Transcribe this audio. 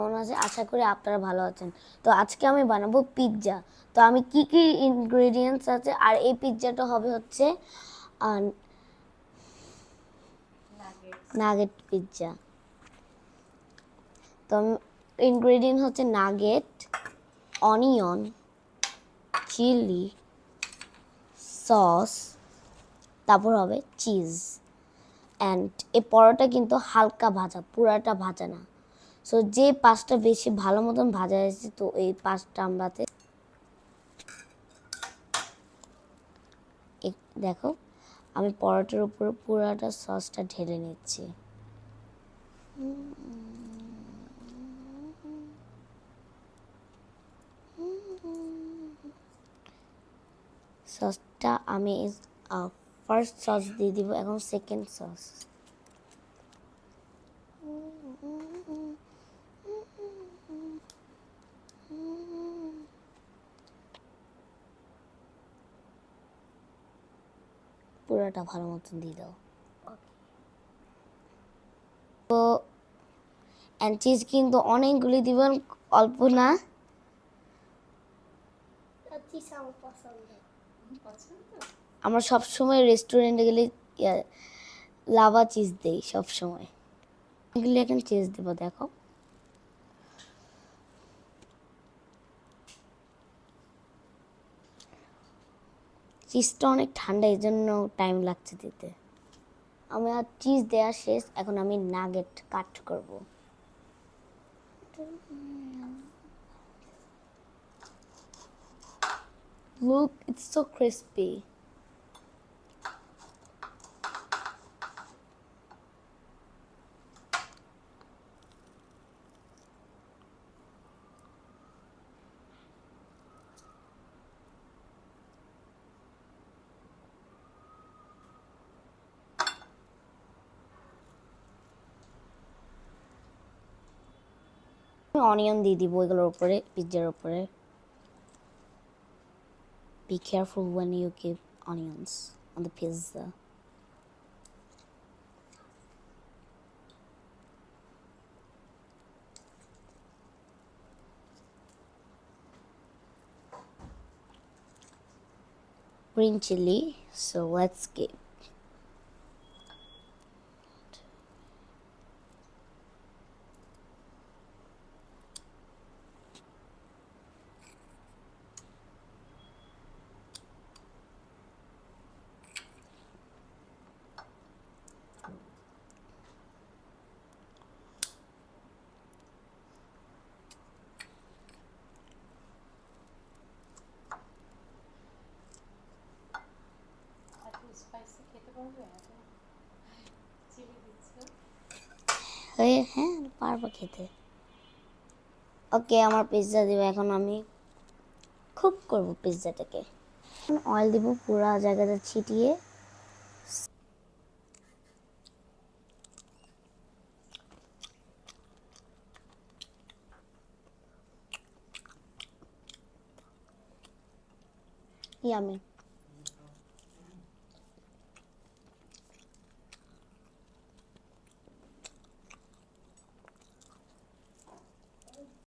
কেমন আছে? আশা করি আপনারা ভালো আছেন। তো আজকে আমি বানাবো পিৎজা। তো আমি কি কি ইনগ্রেডিয়েন্টস আছে, আর এই পিৎজাটা হবে হচ্ছে নাগেট পিৎজা। তো ইনগ্রেডিয়েন্ট হচ্ছে নাগেট, অনিয়ন, চিলি, সস, তারপর হবে চিজ। অ্যান্ড এই পরোটা কিন্তু হালকা ভাজা, পুরাটা ভাজা না। সো যে পাঁচটা বেশি ভালো মতন ভাজা হয়েছে, তো এই পাঁচটা আমরাতে দেখো আমি পরোটার উপর পুরাটা সসটা ঢেলে নিচ্ছি। সসটা আমি ফার্স্ট সস দিয়ে দিব, এখন সেকেন্ড সস। পুরাটা ভালো মতন দিয়ে দাও। তো অ্যান্ড চিজ কিন্তু অনেকগুলি দিবেন, অল্প না। আমরা সবসময় রেস্টুরেন্টে গেলে লাভা চিজ দেই সবসময়। এগুলি এখন চিজ দেব, দেখো। চিজটা অনেক ঠান্ডা, এই জন্য টাইম লাগছে দিতে। আমার চিজ দেওয়া শেষ, এখন আমি নাগেট কাট করব। Look, it's so crispy. আমি অনিয়ন দিয়ে দিব এগুলোর উপরে, পিৎজার উপরে। Be careful when you give onions on the pizza. Green chili, so let's give. হ্যাঁ, পারবো খেতে। ওকে, আমার পিৎজা দিব, এখন আমি কুক করব পিৎজাটাকে। অয়েল দিব পুরা জায়গাটা ছিটিয়ে। ইয়ামি।